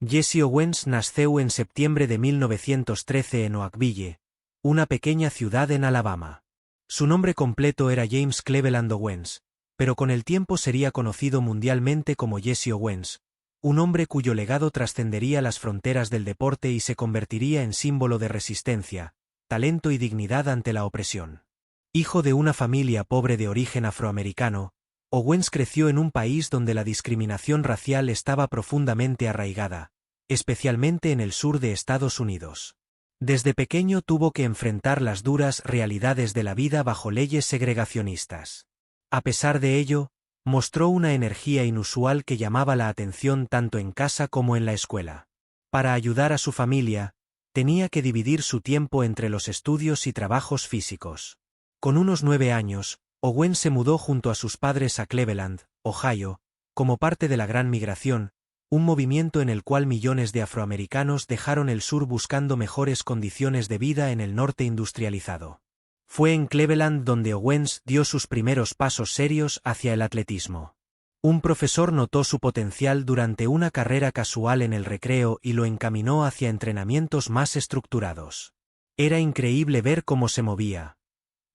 Jesse Owens nació en septiembre de 1913 en Oakville, una pequeña ciudad en Alabama. Su nombre completo era James Cleveland Owens, pero con el tiempo sería conocido mundialmente como Jesse Owens, un hombre cuyo legado trascendería las fronteras del deporte y se convertiría en símbolo de resistencia, talento y dignidad ante la opresión. Hijo de una familia pobre de origen afroamericano, Owens creció en un país donde la discriminación racial estaba profundamente arraigada, especialmente en el sur de Estados Unidos. Desde pequeño tuvo que enfrentar las duras realidades de la vida bajo leyes segregacionistas. A pesar de ello, mostró una energía inusual que llamaba la atención tanto en casa como en la escuela. Para ayudar a su familia, tenía que dividir su tiempo entre los estudios y trabajos físicos. Con unos 9 años, Owens se mudó junto a sus padres a Cleveland, Ohio, como parte de la Gran Migración, un movimiento en el cual millones de afroamericanos dejaron el sur buscando mejores condiciones de vida en el norte industrializado. Fue en Cleveland donde Owens dio sus primeros pasos serios hacia el atletismo. Un profesor notó su potencial durante una carrera casual en el recreo y lo encaminó hacia entrenamientos más estructurados. Era increíble ver cómo se movía.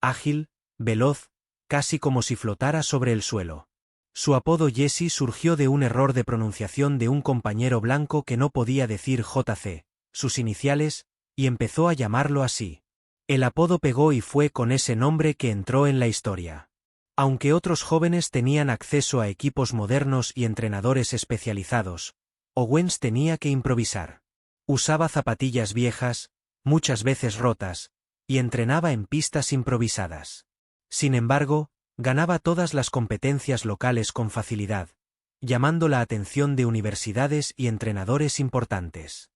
Ágil, veloz, casi como si flotara sobre el suelo. Su apodo Jesse surgió de un error de pronunciación de un compañero blanco que no podía decir JC, sus iniciales, y empezó a llamarlo así. El apodo pegó y fue con ese nombre que entró en la historia. Aunque otros jóvenes tenían acceso a equipos modernos y entrenadores especializados, Owens tenía que improvisar. Usaba zapatillas viejas, muchas veces rotas, y entrenaba en pistas improvisadas. Sin embargo, ganaba todas las competencias locales con facilidad, llamando la atención de universidades y entrenadores importantes.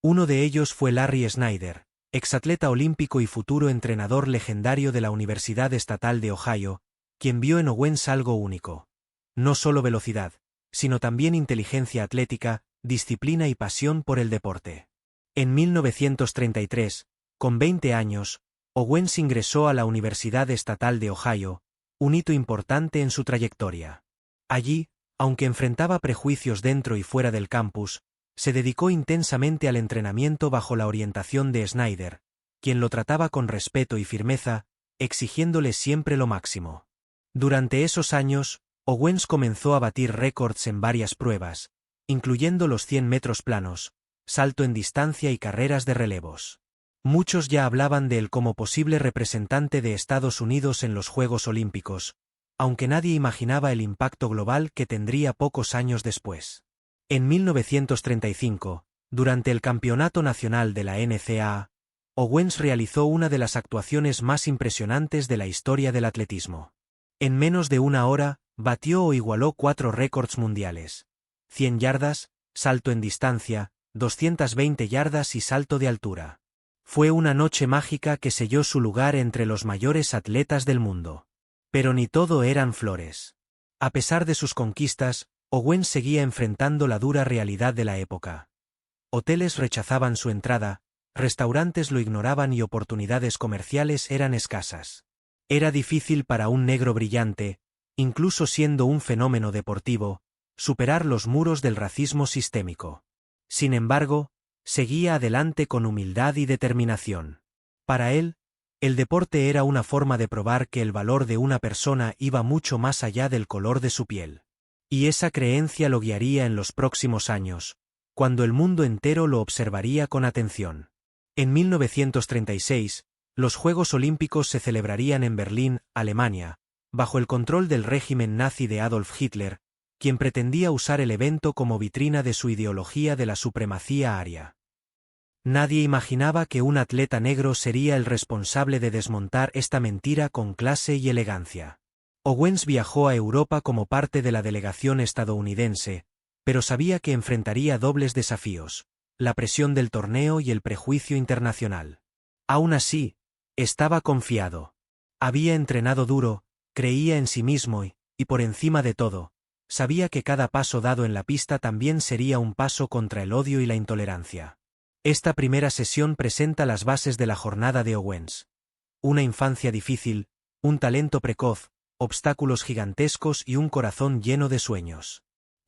Uno de ellos fue Larry Snyder, exatleta olímpico y futuro entrenador legendario de la Universidad Estatal de Ohio, quien vio en Owens algo único. No solo velocidad, sino también inteligencia atlética, disciplina y pasión por el deporte. En 1933, con 20 años, Owens ingresó a la Universidad Estatal de Ohio, un hito importante en su trayectoria. Allí, aunque enfrentaba prejuicios dentro y fuera del campus, se dedicó intensamente al entrenamiento bajo la orientación de Snyder, quien lo trataba con respeto y firmeza, exigiéndole siempre lo máximo. Durante esos años, Owens comenzó a batir récords en varias pruebas, incluyendo los 100 metros planos, salto en distancia y carreras de relevos. Muchos ya hablaban de él como posible representante de Estados Unidos en los Juegos Olímpicos, aunque nadie imaginaba el impacto global que tendría pocos años después. En 1935, durante el Campeonato Nacional de la NCAA, Owens realizó una de las actuaciones más impresionantes de la historia del atletismo. En menos de una hora, batió o igualó 4 récords mundiales: 100 yardas, salto en distancia, 220 yardas y salto de altura. Fue una noche mágica que selló su lugar entre los mayores atletas del mundo. Pero ni todo eran flores. A pesar de sus conquistas, Owens seguía enfrentando la dura realidad de la época. Hoteles rechazaban su entrada, restaurantes lo ignoraban y oportunidades comerciales eran escasas. Era difícil para un negro brillante, incluso siendo un fenómeno deportivo, superar los muros del racismo sistémico. Sin embargo, seguía adelante con humildad y determinación. Para él, el deporte era una forma de probar que el valor de una persona iba mucho más allá del color de su piel. Y esa creencia lo guiaría en los próximos años, cuando el mundo entero lo observaría con atención. En 1936, los Juegos Olímpicos se celebrarían en Berlín, Alemania, bajo el control del régimen nazi de Adolf Hitler, quien pretendía usar el evento como vitrina de su ideología de la supremacía aria. Nadie imaginaba que un atleta negro sería el responsable de desmontar esta mentira con clase y elegancia. Owens viajó a Europa como parte de la delegación estadounidense, pero sabía que enfrentaría dobles desafíos: la presión del torneo y el prejuicio internacional. Aún así, estaba confiado. Había entrenado duro, creía en sí mismo y, por encima de todo, sabía que cada paso dado en la pista también sería un paso contra el odio y la intolerancia. Esta primera sesión presenta las bases de la jornada de Owens. Una infancia difícil, un talento precoz, obstáculos gigantescos y un corazón lleno de sueños.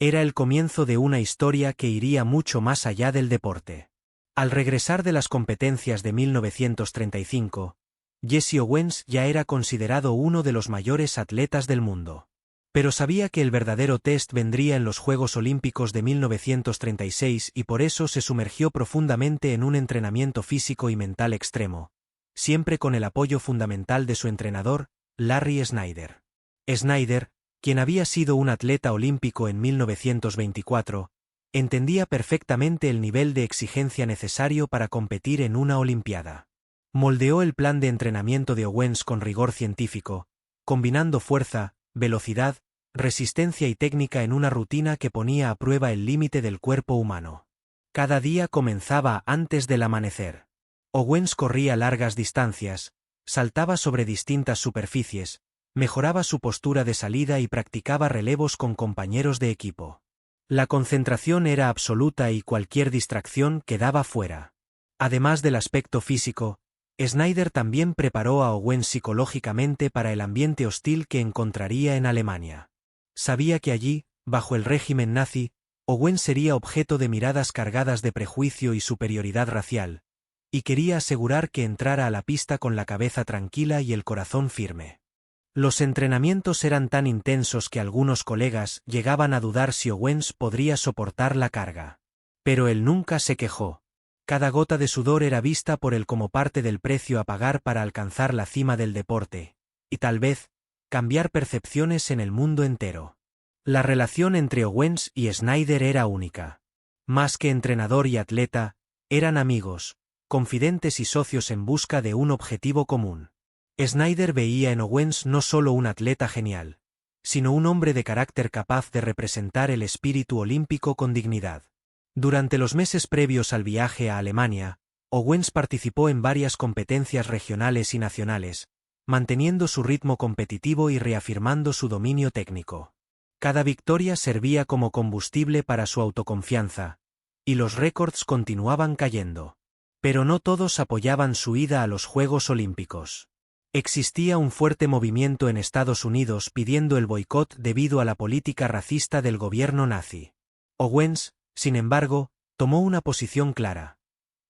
Era el comienzo de una historia que iría mucho más allá del deporte. Al regresar de las competencias de 1935, Jesse Owens ya era considerado uno de los mayores atletas del mundo. Pero sabía que el verdadero test vendría en los Juegos Olímpicos de 1936 y por eso se sumergió profundamente en un entrenamiento físico y mental extremo, siempre con el apoyo fundamental de su entrenador, Larry Snyder. Snyder, quien había sido un atleta olímpico en 1924, entendía perfectamente el nivel de exigencia necesario para competir en una Olimpiada. Moldeó el plan de entrenamiento de Owens con rigor científico, combinando fuerza, velocidad, resistencia y técnica en una rutina que ponía a prueba el límite del cuerpo humano. Cada día comenzaba antes del amanecer. Owens corría largas distancias, saltaba sobre distintas superficies, mejoraba su postura de salida y practicaba relevos con compañeros de equipo. La concentración era absoluta y cualquier distracción quedaba fuera. Además del aspecto físico, Snyder también preparó a Owens psicológicamente para el ambiente hostil que encontraría en Alemania. Sabía que allí, bajo el régimen nazi, Owens sería objeto de miradas cargadas de prejuicio y superioridad racial, y quería asegurar que entrara a la pista con la cabeza tranquila y el corazón firme. Los entrenamientos eran tan intensos que algunos colegas llegaban a dudar si Owens podría soportar la carga. Pero él nunca se quejó. Cada gota de sudor era vista por él como parte del precio a pagar para alcanzar la cima del deporte, y tal vez, cambiar percepciones en el mundo entero. La relación entre Owens y Snyder era única. Más que entrenador y atleta, eran amigos, confidentes y socios en busca de un objetivo común. Snyder veía en Owens no solo un atleta genial, sino un hombre de carácter capaz de representar el espíritu olímpico con dignidad. Durante los meses previos al viaje a Alemania, Owens participó en varias competencias regionales y nacionales, manteniendo su ritmo competitivo y reafirmando su dominio técnico. Cada victoria servía como combustible para su autoconfianza, y los récords continuaban cayendo. Pero no todos apoyaban su ida a los Juegos Olímpicos. Existía un fuerte movimiento en Estados Unidos pidiendo el boicot debido a la política racista del gobierno nazi. Owens, sin embargo, tomó una posición clara.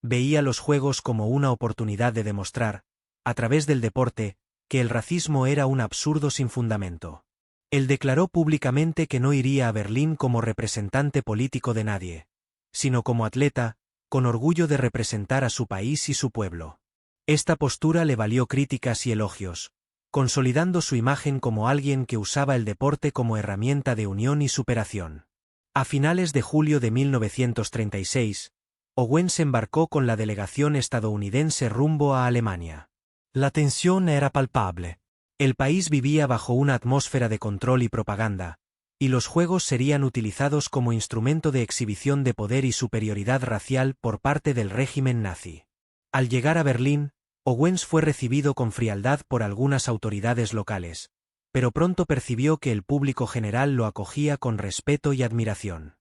Veía los Juegos como una oportunidad de demostrar, a través del deporte, que el racismo era un absurdo sin fundamento. Él declaró públicamente que no iría a Berlín como representante político de nadie, sino como atleta, con orgullo de representar a su país y su pueblo. Esta postura le valió críticas y elogios, consolidando su imagen como alguien que usaba el deporte como herramienta de unión y superación. A finales de julio de 1936, Owens embarcó con la delegación estadounidense rumbo a Alemania. La tensión era palpable. El país vivía bajo una atmósfera de control y propaganda, y los Juegos serían utilizados como instrumento de exhibición de poder y superioridad racial por parte del régimen nazi. Al llegar a Berlín, Owens fue recibido con frialdad por algunas autoridades locales, pero pronto percibió que el público general lo acogía con respeto y admiración.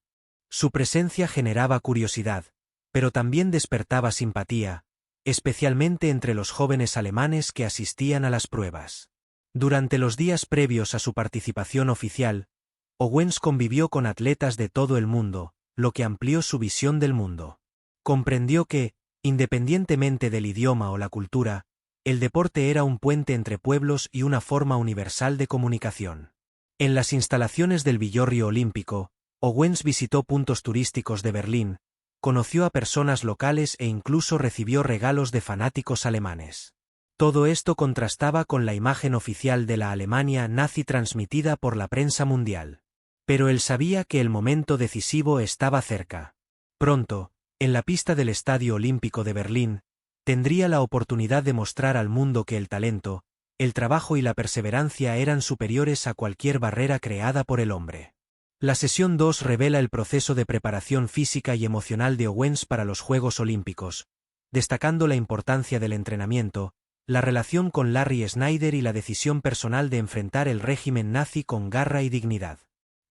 Su presencia generaba curiosidad, pero también despertaba simpatía, especialmente entre los jóvenes alemanes que asistían a las pruebas. Durante los días previos a su participación oficial, Owens convivió con atletas de todo el mundo, lo que amplió su visión del mundo. Comprendió que, independientemente del idioma o la cultura, el deporte era un puente entre pueblos y una forma universal de comunicación. En las instalaciones del Villorrio Olímpico, Owens visitó puntos turísticos de Berlín, conoció a personas locales e incluso recibió regalos de fanáticos alemanes. Todo esto contrastaba con la imagen oficial de la Alemania nazi transmitida por la prensa mundial. Pero él sabía que el momento decisivo estaba cerca. Pronto, en la pista del Estadio Olímpico de Berlín, tendría la oportunidad de mostrar al mundo que el talento, el trabajo y la perseverancia eran superiores a cualquier barrera creada por el hombre. La sesión 2 revela el proceso de preparación física y emocional de Owens para los Juegos Olímpicos, destacando la importancia del entrenamiento, la relación con Larry Snyder y la decisión personal de enfrentar el régimen nazi con garra y dignidad.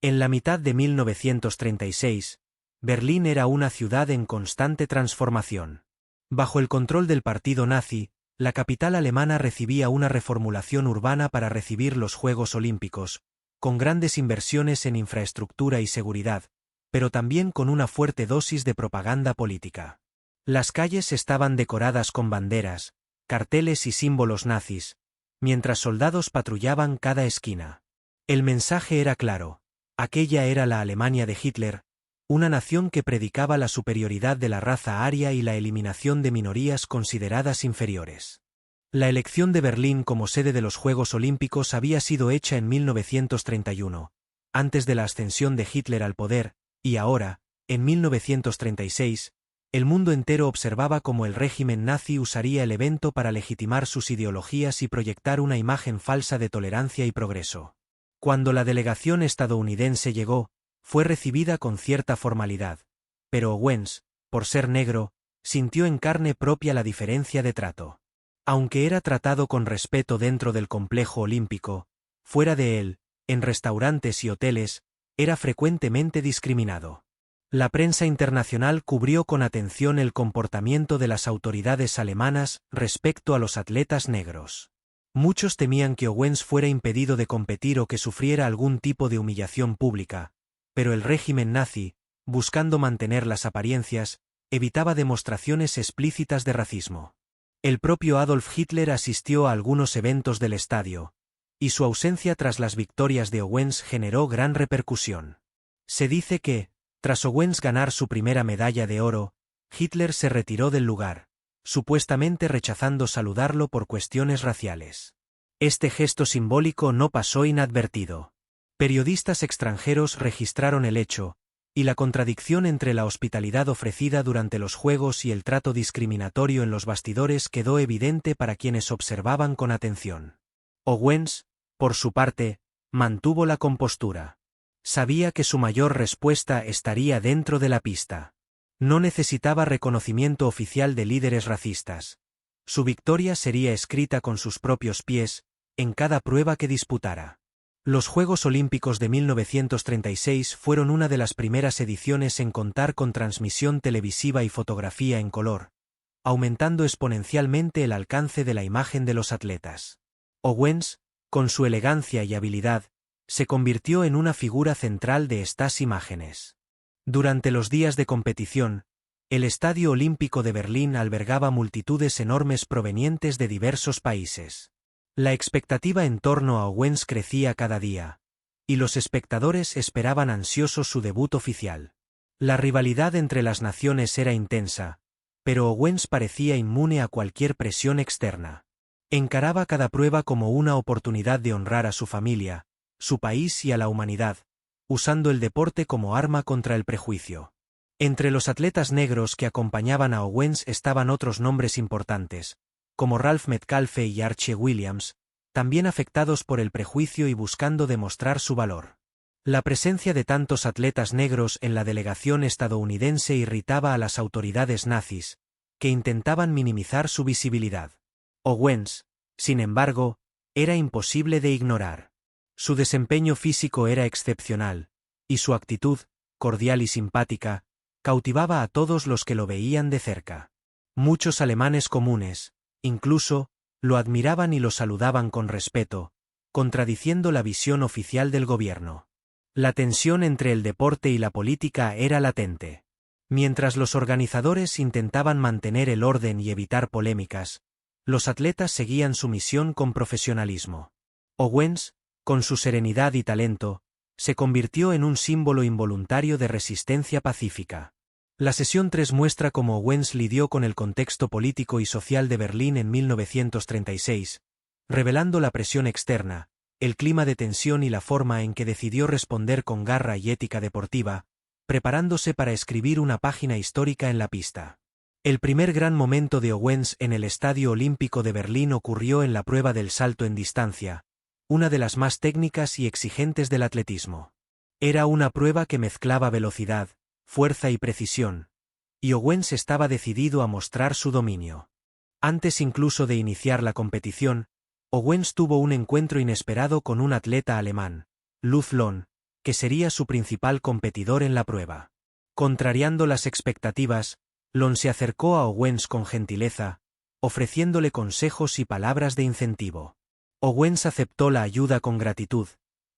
En la mitad de 1936, Berlín era una ciudad en constante transformación. Bajo el control del partido nazi, la capital alemana recibía una reformulación urbana para recibir los Juegos Olímpicos, con grandes inversiones en infraestructura y seguridad, pero también con una fuerte dosis de propaganda política. Las calles estaban decoradas con banderas, carteles y símbolos nazis, mientras soldados patrullaban cada esquina. El mensaje era claro: aquella era la Alemania de Hitler, una nación que predicaba la superioridad de la raza aria y la eliminación de minorías consideradas inferiores. La elección de Berlín como sede de los Juegos Olímpicos había sido hecha en 1931, antes de la ascensión de Hitler al poder, y ahora, en 1936, el mundo entero observaba cómo el régimen nazi usaría el evento para legitimar sus ideologías y proyectar una imagen falsa de tolerancia y progreso. Cuando la delegación estadounidense llegó, fue recibida con cierta formalidad, pero Owens, por ser negro, sintió en carne propia la diferencia de trato. Aunque era tratado con respeto dentro del complejo olímpico, fuera de él, en restaurantes y hoteles, era frecuentemente discriminado. La prensa internacional cubrió con atención el comportamiento de las autoridades alemanas respecto a los atletas negros. Muchos temían que Owens fuera impedido de competir o que sufriera algún tipo de humillación pública, pero el régimen nazi, buscando mantener las apariencias, evitaba demostraciones explícitas de racismo. El propio Adolf Hitler asistió a algunos eventos del estadio, y su ausencia tras las victorias de Owens generó gran repercusión. Se dice que, tras Owens ganar su primera medalla de oro, Hitler se retiró del lugar, supuestamente rechazando saludarlo por cuestiones raciales. Este gesto simbólico no pasó inadvertido. Periodistas extranjeros registraron el hecho, y la contradicción entre la hospitalidad ofrecida durante los Juegos y el trato discriminatorio en los bastidores quedó evidente para quienes observaban con atención. Owens, por su parte, mantuvo la compostura. Sabía que su mayor respuesta estaría dentro de la pista. No necesitaba reconocimiento oficial de líderes racistas. Su victoria sería escrita con sus propios pies, en cada prueba que disputara. Los Juegos Olímpicos de 1936 fueron una de las primeras ediciones en contar con transmisión televisiva y fotografía en color, aumentando exponencialmente el alcance de la imagen de los atletas. Owens, con su elegancia y habilidad, se convirtió en una figura central de estas imágenes. Durante los días de competición, el Estadio Olímpico de Berlín albergaba multitudes enormes provenientes de diversos países. La expectativa en torno a Owens crecía cada día, y los espectadores esperaban ansiosos su debut oficial. La rivalidad entre las naciones era intensa, pero Owens parecía inmune a cualquier presión externa. Encaraba cada prueba como una oportunidad de honrar a su familia, su país y a la humanidad, usando el deporte como arma contra el prejuicio. Entre los atletas negros que acompañaban a Owens estaban otros nombres importantes, como Ralph Metcalfe y Archie Williams, también afectados por el prejuicio y buscando demostrar su valor. La presencia de tantos atletas negros en la delegación estadounidense irritaba a las autoridades nazis, que intentaban minimizar su visibilidad. Owens, sin embargo, era imposible de ignorar. Su desempeño físico era excepcional, y su actitud, cordial y simpática, cautivaba a todos los que lo veían de cerca. Muchos alemanes comunes, incluso, lo admiraban y lo saludaban con respeto, contradiciendo la visión oficial del gobierno. La tensión entre el deporte y la política era latente. Mientras los organizadores intentaban mantener el orden y evitar polémicas, los atletas seguían su misión con profesionalismo. Owens, con su serenidad y talento, se convirtió en un símbolo involuntario de resistencia pacífica. La sesión 3 muestra cómo Owens lidió con el contexto político y social de Berlín en 1936, revelando la presión externa, el clima de tensión y la forma en que decidió responder con garra y ética deportiva, preparándose para escribir una página histórica en la pista. El primer gran momento de Owens en el Estadio Olímpico de Berlín ocurrió en la prueba del salto en distancia, una de las más técnicas y exigentes del atletismo. Era una prueba que mezclaba velocidad, fuerza y precisión, y Owens estaba decidido a mostrar su dominio. Antes incluso de iniciar la competición, Owens tuvo un encuentro inesperado con un atleta alemán, Lutz Lohn, que sería su principal competidor en la prueba. Contrariando las expectativas, Lohn se acercó a Owens con gentileza, ofreciéndole consejos y palabras de incentivo. Owens aceptó la ayuda con gratitud,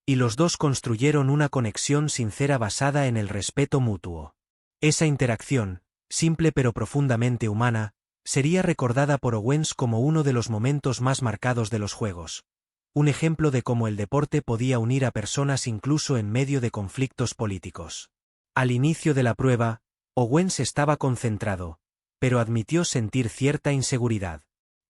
y los dos construyeron una conexión sincera basada en el respeto mutuo. Esa interacción, simple pero profundamente humana, sería recordada por Owens como uno de los momentos más marcados de los Juegos. Un ejemplo de cómo el deporte podía unir a personas incluso en medio de conflictos políticos. Al inicio de la prueba, Owens estaba concentrado, pero admitió sentir cierta inseguridad.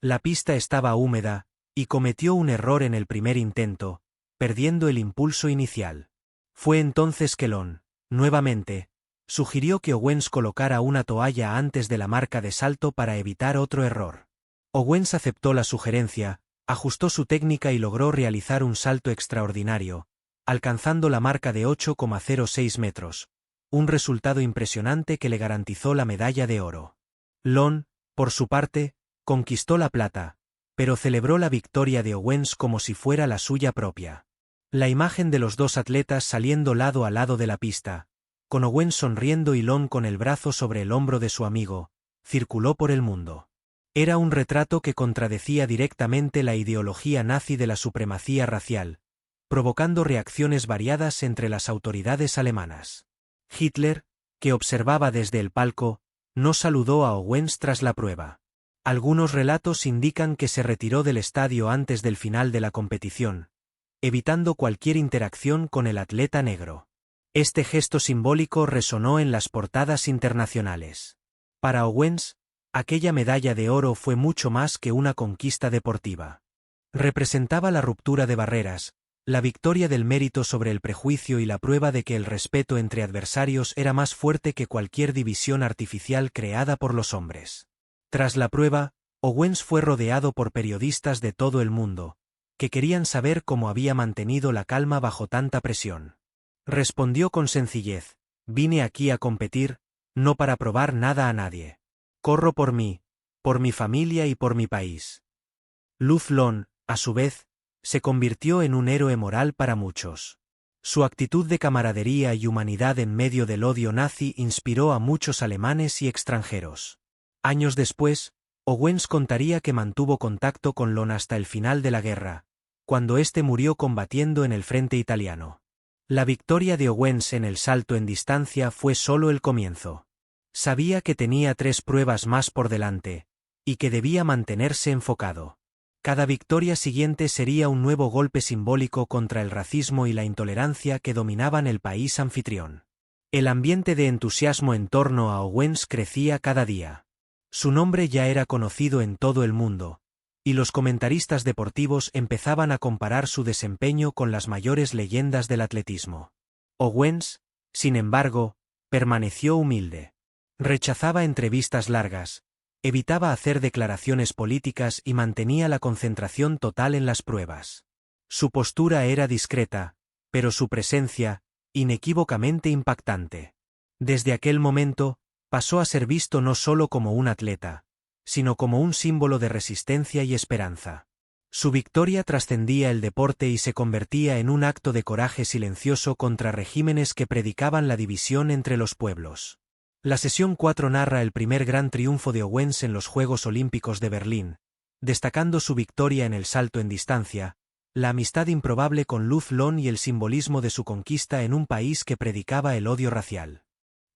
La pista estaba húmeda, y cometió un error en el primer intento, perdiendo el impulso inicial. Fue entonces que Lon, nuevamente, sugirió que Owens colocara una toalla antes de la marca de salto para evitar otro error. Owens aceptó la sugerencia, ajustó su técnica y logró realizar un salto extraordinario, alcanzando la marca de 8,06 metros, un resultado impresionante que le garantizó la medalla de oro. Lon, por su parte, conquistó la plata, pero celebró la victoria de Owens como si fuera la suya propia. La imagen de los dos atletas saliendo lado a lado de la pista, con Owens sonriendo y Lon con el brazo sobre el hombro de su amigo, circuló por el mundo. Era un retrato que contradecía directamente la ideología nazi de la supremacía racial, provocando reacciones variadas entre las autoridades alemanas. Hitler, que observaba desde el palco, no saludó a Owens tras la prueba. Algunos relatos indican que se retiró del estadio antes del final de la competición, evitando cualquier interacción con el atleta negro. Este gesto simbólico resonó en las portadas internacionales. Para Owens, aquella medalla de oro fue mucho más que una conquista deportiva. Representaba la ruptura de barreras, la victoria del mérito sobre el prejuicio y la prueba de que el respeto entre adversarios era más fuerte que cualquier división artificial creada por los hombres. Tras la prueba, Owens fue rodeado por periodistas de todo el mundo, que querían saber cómo había mantenido la calma bajo tanta presión. Respondió con sencillez: «Vine aquí a competir, no para probar nada a nadie. Corro por mí, por mi familia y por mi país». Luz Lon, a su vez, se convirtió en un héroe moral para muchos. Su actitud de camaradería y humanidad en medio del odio nazi inspiró a muchos alemanes y extranjeros. Años después, Owens contaría que mantuvo contacto con Lon hasta el final de la guerra, cuando éste murió combatiendo en el frente italiano. La victoria de Owens en el salto en distancia fue solo el comienzo. Sabía que tenía 3 pruebas más por delante, y que debía mantenerse enfocado. Cada victoria siguiente sería un nuevo golpe simbólico contra el racismo y la intolerancia que dominaban el país anfitrión. El ambiente de entusiasmo en torno a Owens crecía cada día. Su nombre ya era conocido en todo el mundo, y los comentaristas deportivos empezaban a comparar su desempeño con las mayores leyendas del atletismo. Owens, sin embargo, permaneció humilde. Rechazaba entrevistas largas, evitaba hacer declaraciones políticas y mantenía la concentración total en las pruebas. Su postura era discreta, pero su presencia, inequívocamente impactante. Desde aquel momento, pasó a ser visto no solo como un atleta, sino como un símbolo de resistencia y esperanza. Su victoria trascendía el deporte y se convertía en un acto de coraje silencioso contra regímenes que predicaban la división entre los pueblos. La sesión 4 narra el primer gran triunfo de Owens en los Juegos Olímpicos de Berlín, destacando su victoria en el salto en distancia, la amistad improbable con Luz Lon y el simbolismo de su conquista en un país que predicaba el odio racial.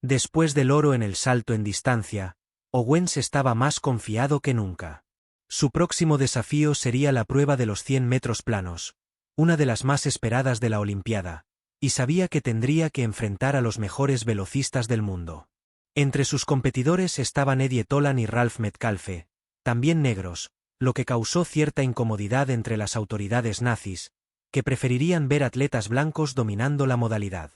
Después del oro en el salto en distancia, Owens estaba más confiado que nunca. Su próximo desafío sería la prueba de los 100 metros planos, una de las más esperadas de la Olimpiada, y sabía que tendría que enfrentar a los mejores velocistas del mundo. Entre sus competidores estaban Eddie Tolan y Ralph Metcalfe, también negros, lo que causó cierta incomodidad entre las autoridades nazis, que preferirían ver atletas blancos dominando la modalidad.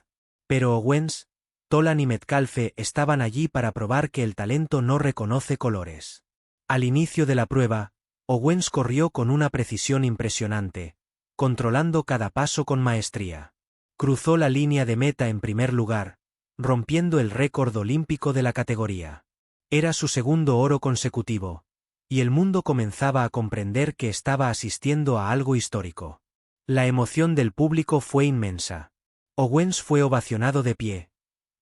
Pero Owens, Tolan y Metcalfe estaban allí para probar que el talento no reconoce colores. Al inicio de la prueba, Owens corrió con una precisión impresionante, controlando cada paso con maestría. Cruzó la línea de meta en primer lugar, rompiendo el récord olímpico de la categoría. Era su segundo oro consecutivo, y el mundo comenzaba a comprender que estaba asistiendo a algo histórico. La emoción del público fue inmensa. Owens fue ovacionado de pie,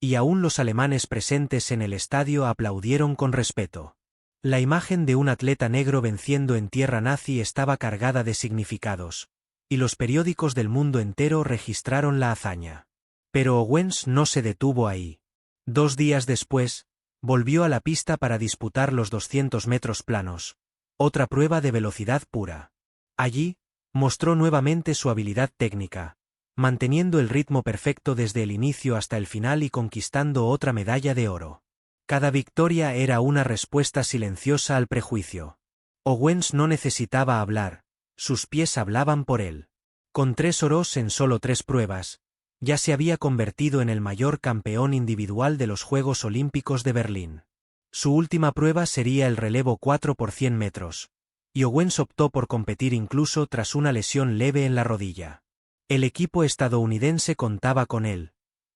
y aún los alemanes presentes en el estadio aplaudieron con respeto. La imagen de un atleta negro venciendo en tierra nazi estaba cargada de significados, y los periódicos del mundo entero registraron la hazaña. Pero Owens no se detuvo ahí. 2 días después, volvió a la pista para disputar los 200 metros planos, otra prueba de velocidad pura. Allí, mostró nuevamente su habilidad técnica, manteniendo el ritmo perfecto desde el inicio hasta el final y conquistando otra medalla de oro. Cada victoria era una respuesta silenciosa al prejuicio. Owens no necesitaba hablar, sus pies hablaban por él. Con 3 oros en solo 3 pruebas, ya se había convertido en el mayor campeón individual de los Juegos Olímpicos de Berlín. Su última prueba sería el relevo 4 por 100 metros, y Owens optó por competir incluso tras una lesión leve en la rodilla. El equipo estadounidense contaba con él,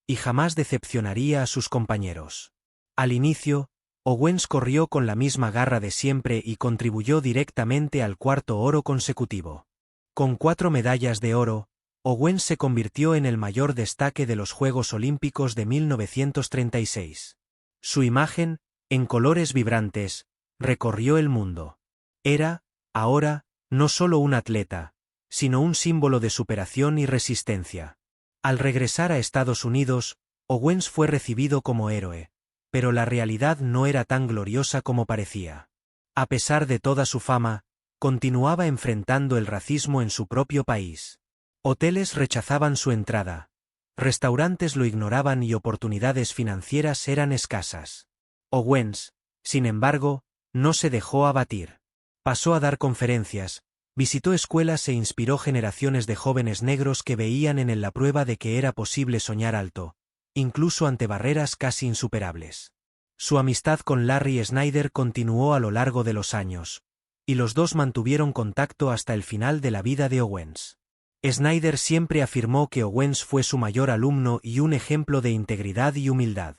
y jamás decepcionaría a sus compañeros. Al inicio, Owens corrió con la misma garra de siempre y contribuyó directamente al 4.º oro consecutivo. Con 4 medallas de oro, Owens se convirtió en el mayor destaque de los Juegos Olímpicos de 1936. Su imagen, en colores vibrantes, recorrió el mundo. Era, ahora, no solo un atleta, sino un símbolo de superación y resistencia. Al regresar a Estados Unidos, Owens fue recibido como héroe, pero la realidad no era tan gloriosa como parecía. A pesar de toda su fama, continuaba enfrentando el racismo en su propio país. Hoteles rechazaban su entrada, restaurantes lo ignoraban y oportunidades financieras eran escasas. Owens, sin embargo, no se dejó abatir. Pasó a dar conferencias, visitó escuelas e inspiró generaciones de jóvenes negros que veían en él la prueba de que era posible soñar alto, incluso ante barreras casi insuperables. Su amistad con Larry Snyder continuó a lo largo de los años, y los dos mantuvieron contacto hasta el final de la vida de Owens. Snyder siempre afirmó que Owens fue su mayor alumno y un ejemplo de integridad y humildad.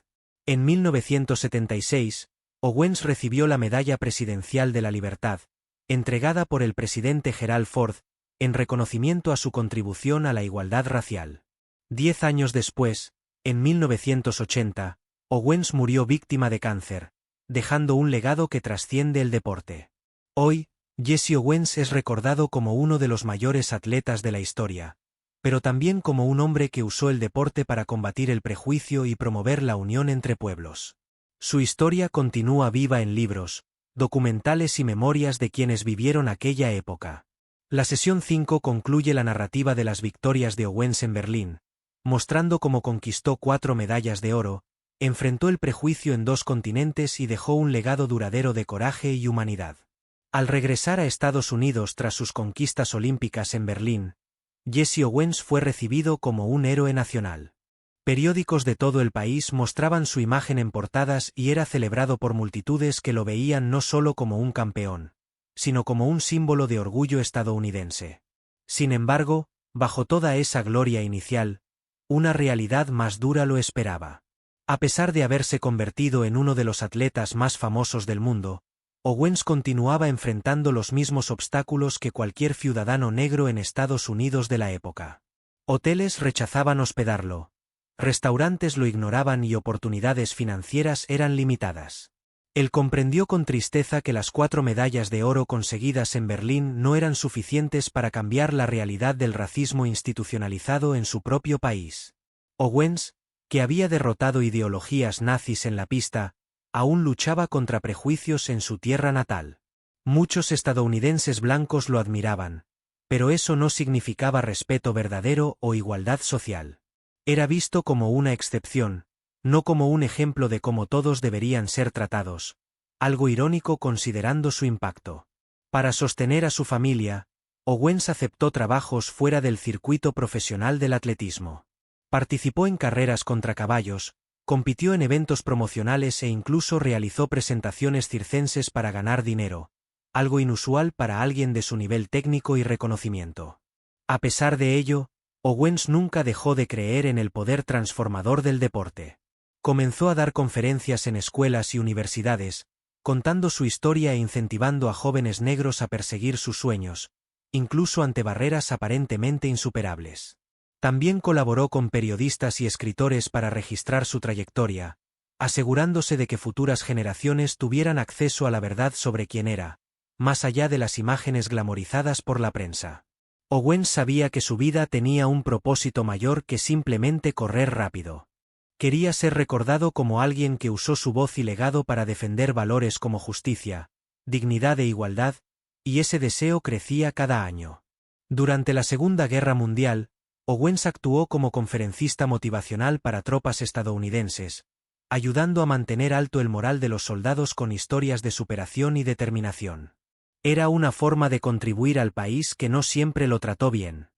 En 1976, Owens recibió la Medalla Presidencial de la Libertad, entregada por el presidente Gerald Ford, en reconocimiento a su contribución a la igualdad racial. 10 años después, en 1980, Owens murió víctima de cáncer, dejando un legado que trasciende el deporte. Hoy, Jesse Owens es recordado como uno de los mayores atletas de la historia, pero también como un hombre que usó el deporte para combatir el prejuicio y promover la unión entre pueblos. Su historia continúa viva en libros, documentales y memorias de quienes vivieron aquella época. La sesión 5 concluye la narrativa de las victorias de Owens en Berlín, mostrando cómo conquistó 4 medallas de oro, enfrentó el prejuicio en 2 continentes y dejó un legado duradero de coraje y humanidad. Al regresar a Estados Unidos tras sus conquistas olímpicas en Berlín, Jesse Owens fue recibido como un héroe nacional. Periódicos de todo el país mostraban su imagen en portadas y era celebrado por multitudes que lo veían no solo como un campeón, sino como un símbolo de orgullo estadounidense. Sin embargo, bajo toda esa gloria inicial, una realidad más dura lo esperaba. A pesar de haberse convertido en uno de los atletas más famosos del mundo, Owens continuaba enfrentando los mismos obstáculos que cualquier ciudadano negro en Estados Unidos de la época. Hoteles rechazaban hospedarlo, restaurantes lo ignoraban y oportunidades financieras eran limitadas. Él comprendió con tristeza que las 4 medallas de oro conseguidas en Berlín no eran suficientes para cambiar la realidad del racismo institucionalizado en su propio país. Owens, que había derrotado ideologías nazis en la pista, aún luchaba contra prejuicios en su tierra natal. Muchos estadounidenses blancos lo admiraban, pero eso no significaba respeto verdadero o igualdad social. Era visto como una excepción, no como un ejemplo de cómo todos deberían ser tratados, algo irónico considerando su impacto. Para sostener a su familia, Owens aceptó trabajos fuera del circuito profesional del atletismo. Participó en carreras contra caballos, compitió en eventos promocionales e incluso realizó presentaciones circenses para ganar dinero, algo inusual para alguien de su nivel técnico y reconocimiento. A pesar de ello, Owens nunca dejó de creer en el poder transformador del deporte. Comenzó a dar conferencias en escuelas y universidades, contando su historia e incentivando a jóvenes negros a perseguir sus sueños, incluso ante barreras aparentemente insuperables. También colaboró con periodistas y escritores para registrar su trayectoria, asegurándose de que futuras generaciones tuvieran acceso a la verdad sobre quién era, más allá de las imágenes glamorizadas por la prensa. Owens sabía que su vida tenía un propósito mayor que simplemente correr rápido. Quería ser recordado como alguien que usó su voz y legado para defender valores como justicia, dignidad e igualdad, y ese deseo crecía cada año. Durante la Segunda Guerra Mundial, Owens actuó como conferencista motivacional para tropas estadounidenses, ayudando a mantener alto el moral de los soldados con historias de superación y determinación. Era una forma de contribuir al país que no siempre lo trató bien.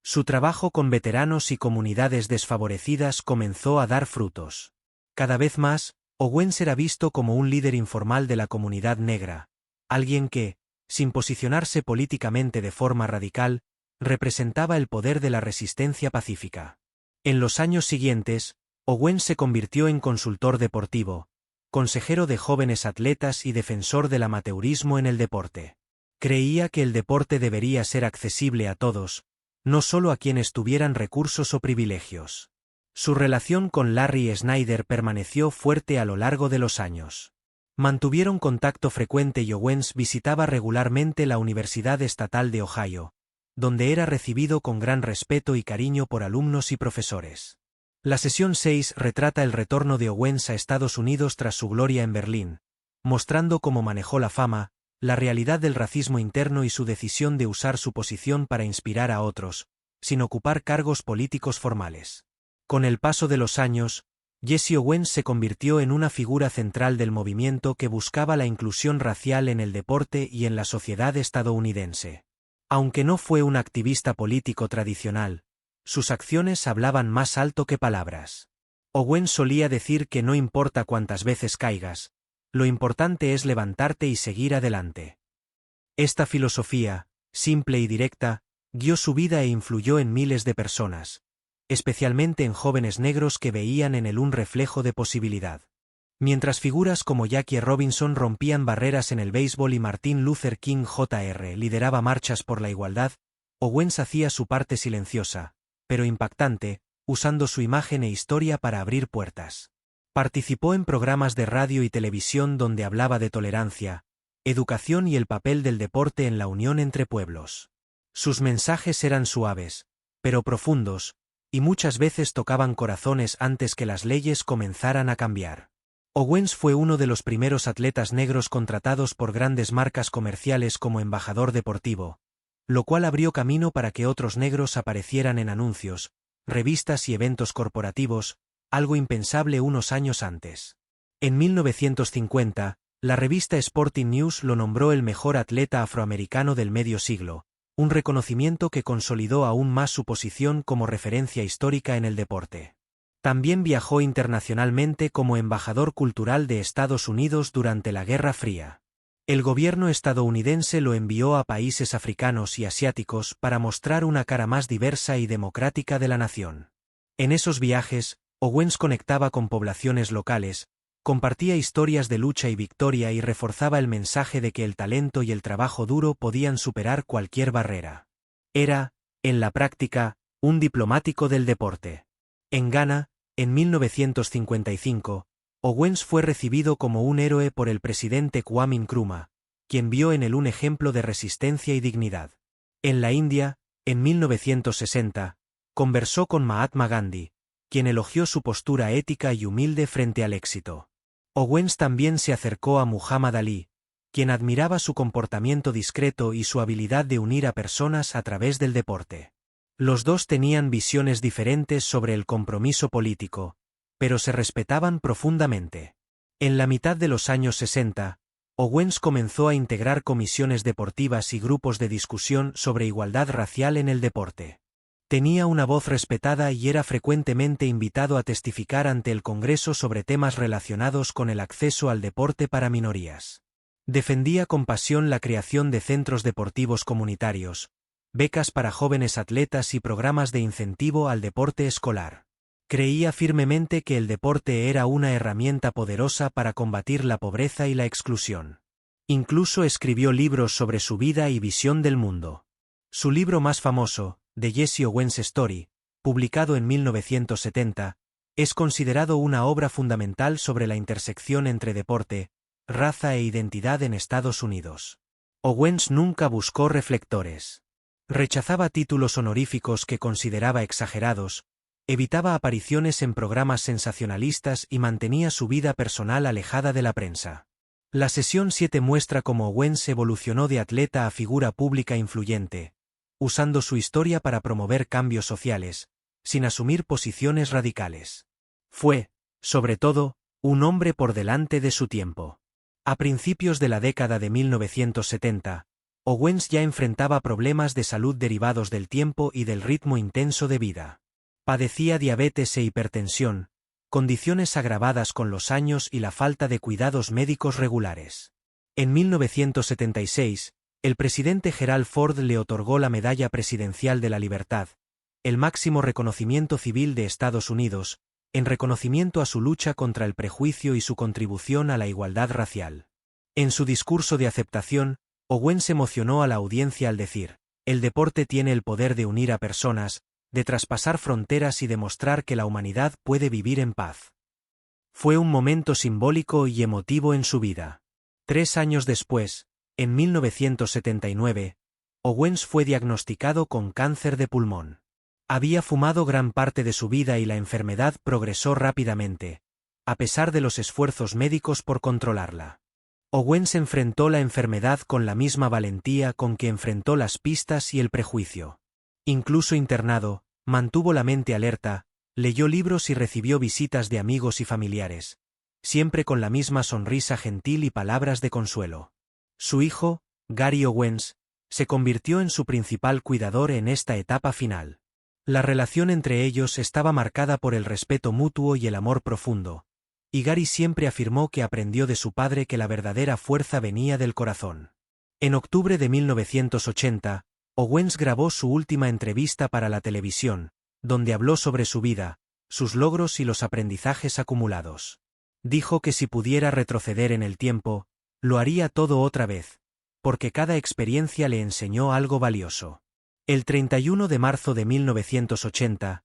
Su trabajo con veteranos y comunidades desfavorecidas comenzó a dar frutos. Cada vez más, Owens era visto como un líder informal de la comunidad negra, alguien que, sin posicionarse políticamente de forma radical, representaba el poder de la resistencia pacífica. En los años siguientes, Owens se convirtió en consultor deportivo, consejero de jóvenes atletas y defensor del amateurismo en el deporte. Creía que el deporte debería ser accesible a todos, no solo a quienes tuvieran recursos o privilegios. Su relación con Larry Snyder permaneció fuerte a lo largo de los años. Mantuvieron contacto frecuente y Owens visitaba regularmente la Universidad Estatal de Ohio, donde era recibido con gran respeto y cariño por alumnos y profesores. La sesión 6 retrata el retorno de Owens a Estados Unidos tras su gloria en Berlín, mostrando cómo manejó la fama, la realidad del racismo interno y su decisión de usar su posición para inspirar a otros, sin ocupar cargos políticos formales. Con el paso de los años, Jesse Owens se convirtió en una figura central del movimiento que buscaba la inclusión racial en el deporte y en la sociedad estadounidense. Aunque no fue un activista político tradicional, sus acciones hablaban más alto que palabras. Owens solía decir que no importa cuántas veces caigas, lo importante es levantarte y seguir adelante. Esta filosofía, simple y directa, guió su vida e influyó en miles de personas, especialmente en jóvenes negros que veían en él un reflejo de posibilidad. Mientras figuras como Jackie Robinson rompían barreras en el béisbol y Martin Luther King Jr. lideraba marchas por la igualdad, Owens hacía su parte silenciosa, pero impactante, usando su imagen e historia para abrir puertas. Participó en programas de radio y televisión donde hablaba de tolerancia, educación y el papel del deporte en la unión entre pueblos. Sus mensajes eran suaves, pero profundos, y muchas veces tocaban corazones antes que las leyes comenzaran a cambiar. Owens fue uno de los primeros atletas negros contratados por grandes marcas comerciales como embajador deportivo, lo cual abrió camino para que otros negros aparecieran en anuncios, revistas y eventos corporativos, algo impensable unos años antes. En 1950, la revista Sporting News lo nombró el mejor atleta afroamericano del medio siglo, un reconocimiento que consolidó aún más su posición como referencia histórica en el deporte. También viajó internacionalmente como embajador cultural de Estados Unidos durante la Guerra Fría. El gobierno estadounidense lo envió a países africanos y asiáticos para mostrar una cara más diversa y democrática de la nación. En esos viajes, Owens conectaba con poblaciones locales, compartía historias de lucha y victoria y reforzaba el mensaje de que el talento y el trabajo duro podían superar cualquier barrera. Era, en la práctica, un diplomático del deporte. En Ghana, en 1955, Owens fue recibido como un héroe por el presidente Kwame Nkrumah, quien vio en él un ejemplo de resistencia y dignidad. En la India, en 1960, conversó con Mahatma Gandhi, quien elogió su postura ética y humilde frente al éxito. Owens también se acercó a Muhammad Ali, quien admiraba su comportamiento discreto y su habilidad de unir a personas a través del deporte. Los dos tenían visiones diferentes sobre el compromiso político, pero se respetaban profundamente. En la mitad de los años 60, Owens comenzó a integrar comisiones deportivas y grupos de discusión sobre igualdad racial en el deporte. Tenía una voz respetada y era frecuentemente invitado a testificar ante el Congreso sobre temas relacionados con el acceso al deporte para minorías. Defendía con pasión la creación de centros deportivos comunitarios, becas para jóvenes atletas y programas de incentivo al deporte escolar. Creía firmemente que el deporte era una herramienta poderosa para combatir la pobreza y la exclusión. Incluso escribió libros sobre su vida y visión del mundo. Su libro más famoso, The Jesse Owens Story, publicado en 1970, es considerado una obra fundamental sobre la intersección entre deporte, raza e identidad en Estados Unidos. Owens nunca buscó reflectores. Rechazaba títulos honoríficos que consideraba exagerados, evitaba apariciones en programas sensacionalistas y mantenía su vida personal alejada de la prensa. La sesión 7 muestra cómo Owens evolucionó de atleta a figura pública influyente, usando su historia para promover cambios sociales, sin asumir posiciones radicales. Fue, sobre todo, un hombre por delante de su tiempo. A principios de la década de 1970, Owens ya enfrentaba problemas de salud derivados del tiempo y del ritmo intenso de vida. Padecía diabetes e hipertensión, condiciones agravadas con los años y la falta de cuidados médicos regulares. En 1976, el presidente Gerald Ford le otorgó la Medalla Presidencial de la Libertad, el máximo reconocimiento civil de Estados Unidos, en reconocimiento a su lucha contra el prejuicio y su contribución a la igualdad racial. En su discurso de aceptación, Owens emocionó a la audiencia al decir: "El deporte tiene el poder de unir a personas, de traspasar fronteras y demostrar que la humanidad puede vivir en paz". Fue un momento simbólico y emotivo en su vida. 3 años después, en 1979, Owens fue diagnosticado con cáncer de pulmón. Había fumado gran parte de su vida y la enfermedad progresó rápidamente, a pesar de los esfuerzos médicos por controlarla. Owens enfrentó la enfermedad con la misma valentía con que enfrentó las pistas y el prejuicio. Incluso internado, mantuvo la mente alerta, leyó libros y recibió visitas de amigos y familiares, siempre con la misma sonrisa gentil y palabras de consuelo. Su hijo, Gary Owens, se convirtió en su principal cuidador en esta etapa final. La relación entre ellos estaba marcada por el respeto mutuo y el amor profundo, y Gary siempre afirmó que aprendió de su padre que la verdadera fuerza venía del corazón. En octubre de 1980, Owens grabó su última entrevista para la televisión, donde habló sobre su vida, sus logros y los aprendizajes acumulados. Dijo que si pudiera retroceder en el tiempo, lo haría todo otra vez, porque cada experiencia le enseñó algo valioso. El 31 de marzo de 1980,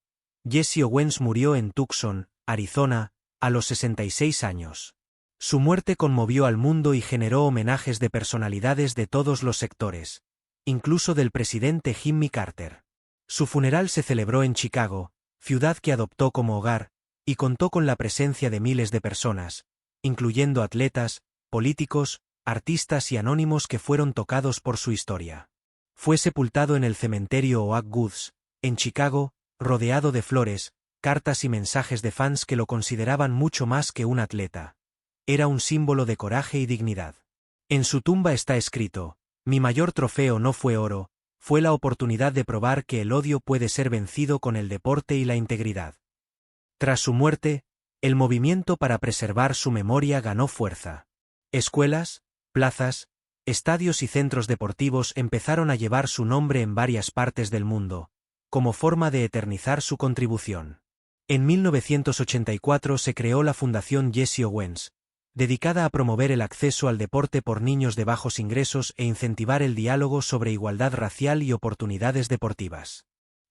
Jesse Owens murió en Tucson, Arizona, a los 66 años. Su muerte conmovió al mundo y generó homenajes de personalidades de todos los sectores, incluso del presidente Jimmy Carter. Su funeral se celebró en Chicago, ciudad que adoptó como hogar, y contó con la presencia de miles de personas, incluyendo atletas, políticos, artistas y anónimos que fueron tocados por su historia. Fue sepultado en el cementerio Oak Woods, en Chicago, rodeado de flores, cartas y mensajes de fans que lo consideraban mucho más que un atleta. Era un símbolo de coraje y dignidad. En su tumba está escrito: "Mi mayor trofeo no fue oro, fue la oportunidad de probar que el odio puede ser vencido con el deporte y la integridad". Tras su muerte, el movimiento para preservar su memoria ganó fuerza. Escuelas, plazas, estadios y centros deportivos empezaron a llevar su nombre en varias partes del mundo, como forma de eternizar su contribución. En 1984 se creó la Fundación Jesse Owens, dedicada a promover el acceso al deporte por niños de bajos ingresos e incentivar el diálogo sobre igualdad racial y oportunidades deportivas.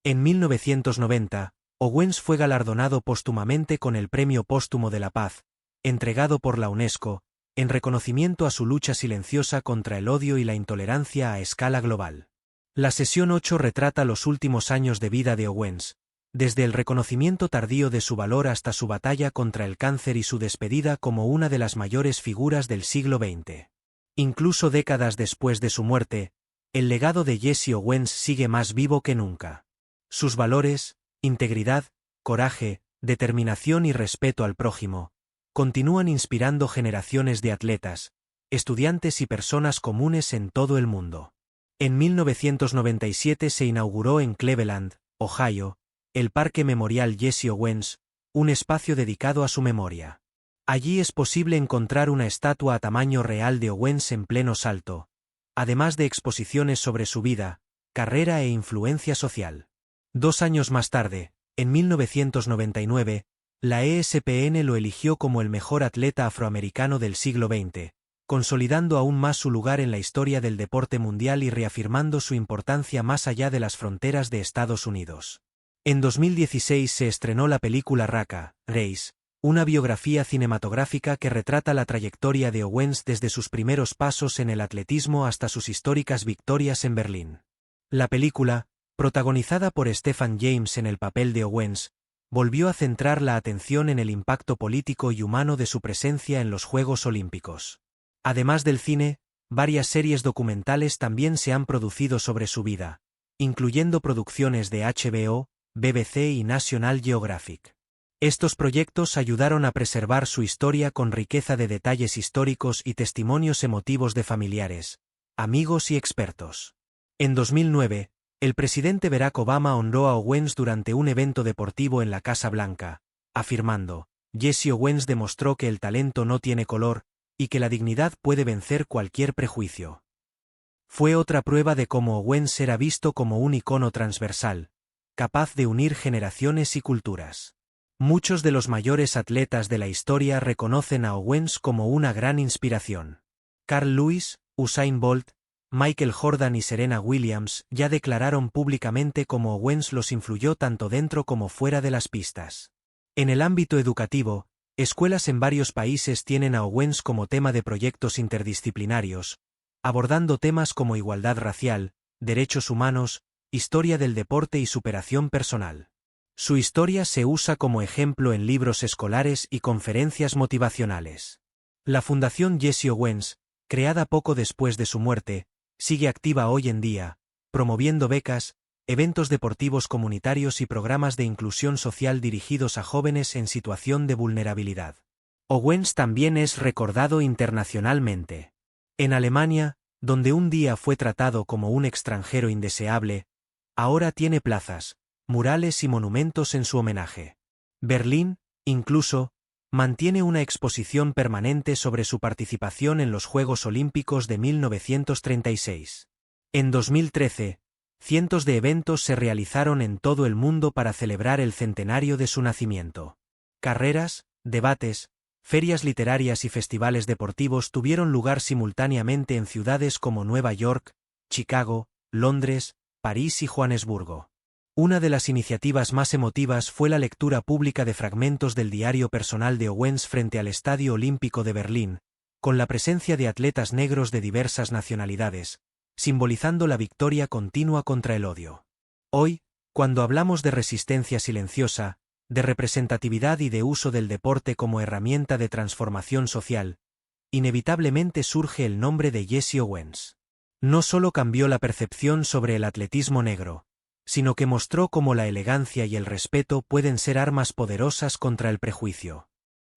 En 1990, Owens fue galardonado póstumamente con el Premio Póstumo de la Paz, entregado por la UNESCO, en reconocimiento a su lucha silenciosa contra el odio y la intolerancia a escala global. La sesión 8 retrata los últimos años de vida de Owens, desde el reconocimiento tardío de su valor hasta su batalla contra el cáncer y su despedida como una de las mayores figuras del siglo XX. Incluso décadas después de su muerte, el legado de Jesse Owens sigue más vivo que nunca. Sus valores, integridad, coraje, determinación y respeto al prójimo, continúan inspirando generaciones de atletas, estudiantes y personas comunes en todo el mundo. En 1997 se inauguró en Cleveland, Ohio, el Parque Memorial Jesse Owens, un espacio dedicado a su memoria. Allí es posible encontrar una estatua a tamaño real de Owens en pleno salto, además de exposiciones sobre su vida, carrera e influencia social. 2 años más tarde, en 1999, la ESPN lo eligió como el mejor atleta afroamericano del siglo XX, consolidando aún más su lugar en la historia del deporte mundial y reafirmando su importancia más allá de las fronteras de Estados Unidos. En 2016 se estrenó la película Raka, Race, una biografía cinematográfica que retrata la trayectoria de Owens desde sus primeros pasos en el atletismo hasta sus históricas victorias en Berlín. La película, protagonizada por Stephan James en el papel de Owens, volvió a centrar la atención en el impacto político y humano de su presencia en los Juegos Olímpicos. Además del cine, varias series documentales también se han producido sobre su vida, incluyendo producciones de HBO, BBC y National Geographic. Estos proyectos ayudaron a preservar su historia con riqueza de detalles históricos y testimonios emotivos de familiares, amigos y expertos. En 2009, el presidente Barack Obama honró a Owens durante un evento deportivo en la Casa Blanca, afirmando: Jesse Owens demostró que el talento no tiene color, y que la dignidad puede vencer cualquier prejuicio. Fue otra prueba de cómo Owens era visto como un icono transversal, capaz de unir generaciones y culturas. Muchos de los mayores atletas de la historia reconocen a Owens como una gran inspiración. Carl Lewis, Usain Bolt, Michael Jordan y Serena Williams ya declararon públicamente cómo Owens los influyó tanto dentro como fuera de las pistas. En el ámbito educativo, escuelas en varios países tienen a Owens como tema de proyectos interdisciplinarios, abordando temas como igualdad racial, derechos humanos, historia del deporte y superación personal. Su historia se usa como ejemplo en libros escolares y conferencias motivacionales. La Fundación Jesse Owens, creada poco después de su muerte, sigue activa hoy en día, promoviendo becas, eventos deportivos comunitarios y programas de inclusión social dirigidos a jóvenes en situación de vulnerabilidad. Owens también es recordado internacionalmente. En Alemania, donde un día fue tratado como un extranjero indeseable, ahora tiene plazas, murales y monumentos en su homenaje. Berlín, incluso, mantiene una exposición permanente sobre su participación en los Juegos Olímpicos de 1936. En 2013, cientos de eventos se realizaron en todo el mundo para celebrar el centenario de su nacimiento. Carreras, debates, ferias literarias y festivales deportivos tuvieron lugar simultáneamente en ciudades como Nueva York, Chicago, Londres, París y Johannesburgo. Una de las iniciativas más emotivas fue la lectura pública de fragmentos del diario personal de Owens frente al Estadio Olímpico de Berlín, con la presencia de atletas negros de diversas nacionalidades, simbolizando la victoria continua contra el odio. Hoy, cuando hablamos de resistencia silenciosa, de representatividad y de uso del deporte como herramienta de transformación social, inevitablemente surge el nombre de Jesse Owens. No solo cambió la percepción sobre el atletismo negro, sino que mostró cómo la elegancia y el respeto pueden ser armas poderosas contra el prejuicio.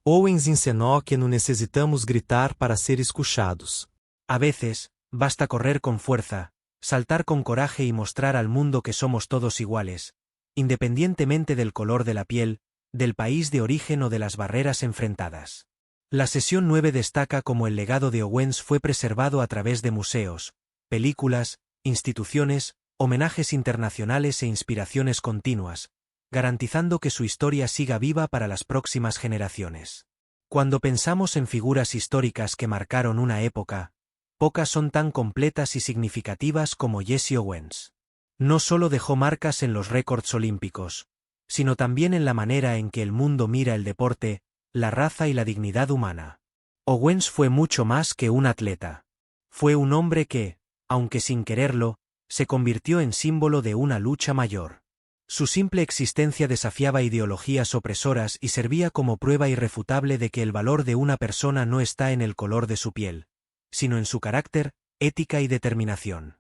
Owens ensinou que no necesitamos gritar para ser escuchados. A veces, basta correr con fuerza, saltar con coraje y mostrar al mundo que somos todos iguales, independientemente del color de la piel, del país de origen o de las barreras enfrentadas. La sesión 9 destaca cómo el legado de Owens fue preservado a través de museos, películas, instituciones, homenajes internacionales e inspiraciones continuas, garantizando que su historia siga viva para las próximas generaciones. Cuando pensamos en figuras históricas que marcaron una época, pocas son tan completas y significativas como Jesse Owens. No solo dejó marcas en los récords olímpicos, sino también en la manera en que el mundo mira el deporte, la raza y la dignidad humana. Owens fue mucho más que un atleta. Fue un hombre que, aunque sin quererlo, se convirtió en símbolo de una lucha mayor. Su simple existencia desafiaba ideologías opresoras y servía como prueba irrefutable de que el valor de una persona no está en el color de su piel, sino en su carácter, ética y determinación.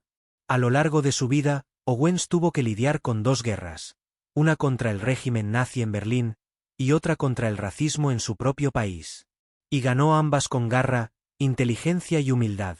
A lo largo de su vida, Owens tuvo que lidiar con dos guerras, una contra el régimen nazi en Berlín, y otra contra el racismo en su propio país. Y ganó ambas con garra, inteligencia y humildad,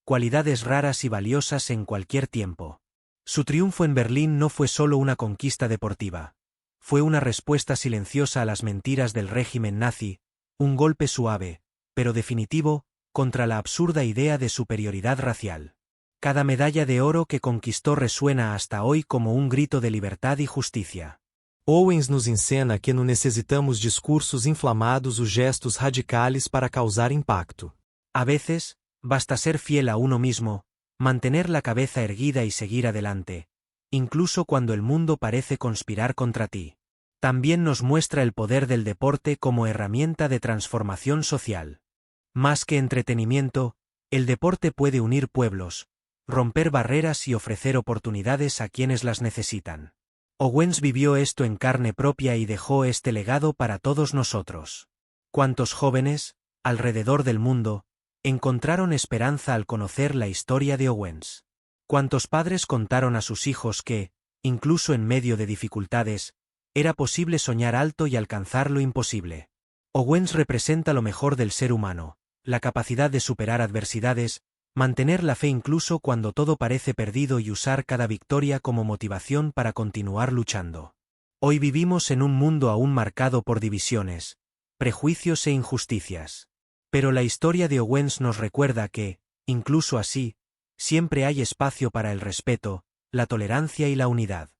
cualidades raras y valiosas en cualquier tiempo. Su triunfo en Berlín no fue solo una conquista deportiva. Fue una respuesta silenciosa a las mentiras del régimen nazi, un golpe suave, pero definitivo, contra la absurda idea de superioridad racial. Cada medalla de oro que conquistó resuena hasta hoy como un grito de libertad y justicia. Owens nos ensina que não necessitamos discursos inflamados ou gestos radicales para causar impacto. A veces, basta ser fiel a uno mismo, mantener la cabeza erguida y seguir adelante, incluso cuando el mundo parece conspirar contra ti. También nos muestra el poder del deporte como herramienta de transformación social. Más que entretenimiento, el deporte puede unir pueblos, romper barreras y ofrecer oportunidades a quienes las necesitan. Owens vivió esto en carne propia y dejó este legado para todos nosotros. ¿Cuántos jóvenes, alrededor del mundo, encontraron esperanza al conocer la historia de Owens? ¿Cuántos padres contaron a sus hijos que, incluso en medio de dificultades, era posible soñar alto y alcanzar lo imposible? Owens representa lo mejor del ser humano, la capacidad de superar adversidades, mantener la fe incluso cuando todo parece perdido y usar cada victoria como motivación para continuar luchando. Hoy vivimos en un mundo aún marcado por divisiones, prejuicios e injusticias. Pero la historia de Owens nos recuerda que, incluso así, siempre hay espacio para el respeto, la tolerancia y la unidad.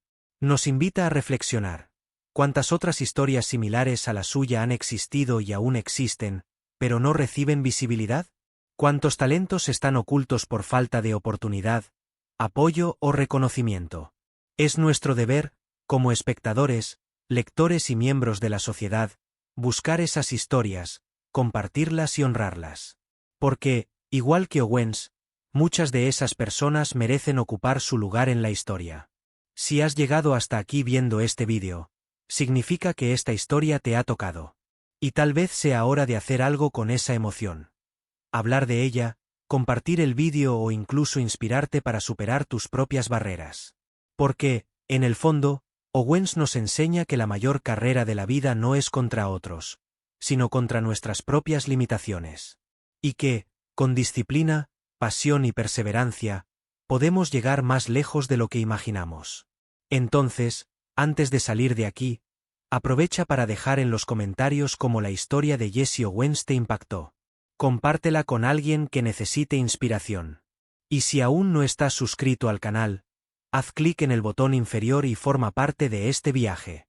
Nos invita a reflexionar. ¿Cuántas otras historias similares a la suya han existido y aún existen, pero no reciben visibilidad? ¿Cuántos talentos están ocultos por falta de oportunidad, apoyo o reconocimiento? Es nuestro deber, como espectadores, lectores y miembros de la sociedad, buscar esas historias, compartirlas y honrarlas. Porque, igual que Owens, muchas de esas personas merecen ocupar su lugar en la historia. Si has llegado hasta aquí viendo este vídeo, significa que esta historia te ha tocado. Y tal vez sea hora de hacer algo con esa emoción. Hablar de ella, compartir el vídeo o incluso inspirarte para superar tus propias barreras. Porque, en el fondo, Owens nos enseña que la mayor carrera de la vida no es contra otros, sino contra nuestras propias limitaciones. Y que, con disciplina, pasión y perseverancia, podemos llegar más lejos de lo que imaginamos. Entonces, antes de salir de aquí, aprovecha para dejar en los comentarios cómo la historia de Jesse Owens te impactó. Compártela con alguien que necesite inspiración. Y si aún no estás suscrito al canal, haz clic en el botón inferior y forma parte de este viaje.